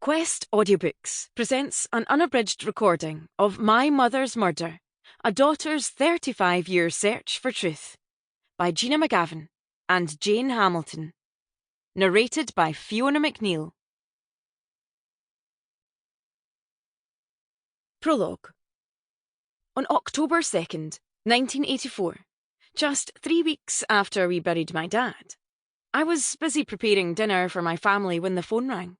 Quest Audiobooks presents an unabridged recording of My Mother's Murder, A Daughter's 35-Year Search for Truth by Gina McGavin and Jane Hamilton. Narrated by Fiona McNeill. Prologue. On October 2nd, 1984, just 3 weeks after we buried my dad, I was busy preparing dinner for my family when the phone rang.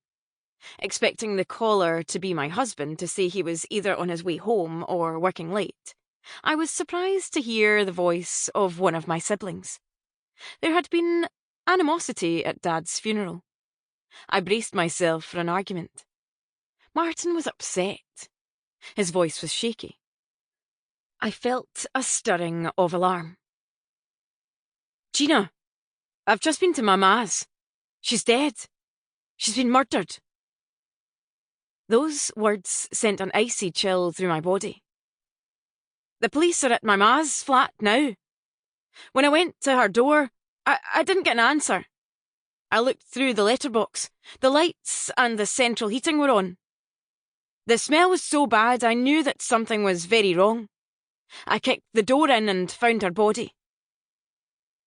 Expecting the caller to be my husband to say he was either on his way home or working late, I was surprised to hear the voice of one of my siblings. There had been animosity at Dad's funeral. I braced myself for an argument. Martin was upset. His voice was shaky. I felt a stirring of alarm. "Gina, I've just been to my ma's. She's dead. She's been murdered." Those words sent an icy chill through my body. "The police are at my ma's flat now. When I went to her door, I didn't get an answer. I looked through the letterbox. The lights and the central heating were on. The smell was so bad I knew that something was very wrong. I kicked the door in and found her body."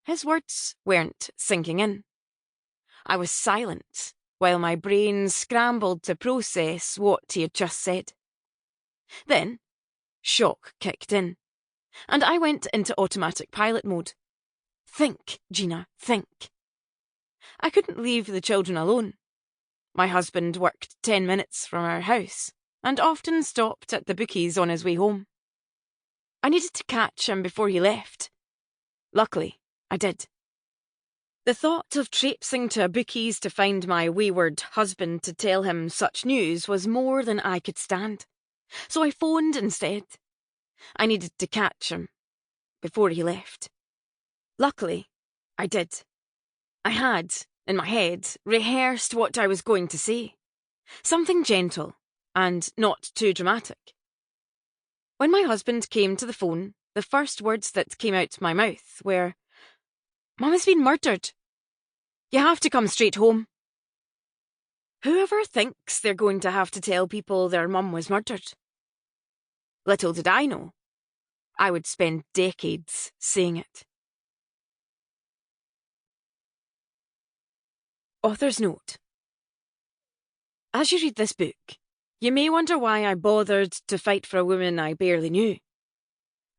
His words weren't sinking in. I was silent while my brain scrambled to process what he had just said. Then, shock kicked in, and I went into automatic pilot mode. Think, Gina, think. I couldn't leave the children alone. My husband worked 10 minutes from our house and often stopped at the bookies on his way home. I needed to catch him before he left. Luckily, I did. The thought of traipsing to a bookies to find my wayward husband to tell him such news was more than I could stand, so I phoned instead. I needed to catch him before he left. Luckily, I did. I had, in my head, rehearsed what I was going to say. Something gentle and not too dramatic. When my husband came to the phone, the first words that came out my mouth were, "Mum has been murdered. You have to come straight home." Whoever thinks they're going to have to tell people their mum was murdered? Little did I know, I would spend decades saying it. Author's note. As you read this book, you may wonder why I bothered to fight for a woman I barely knew.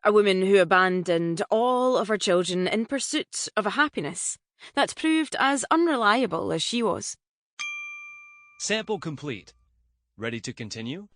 A woman who abandoned all of her children in pursuit of a happiness that proved as unreliable as she was. Sample complete. Ready to continue?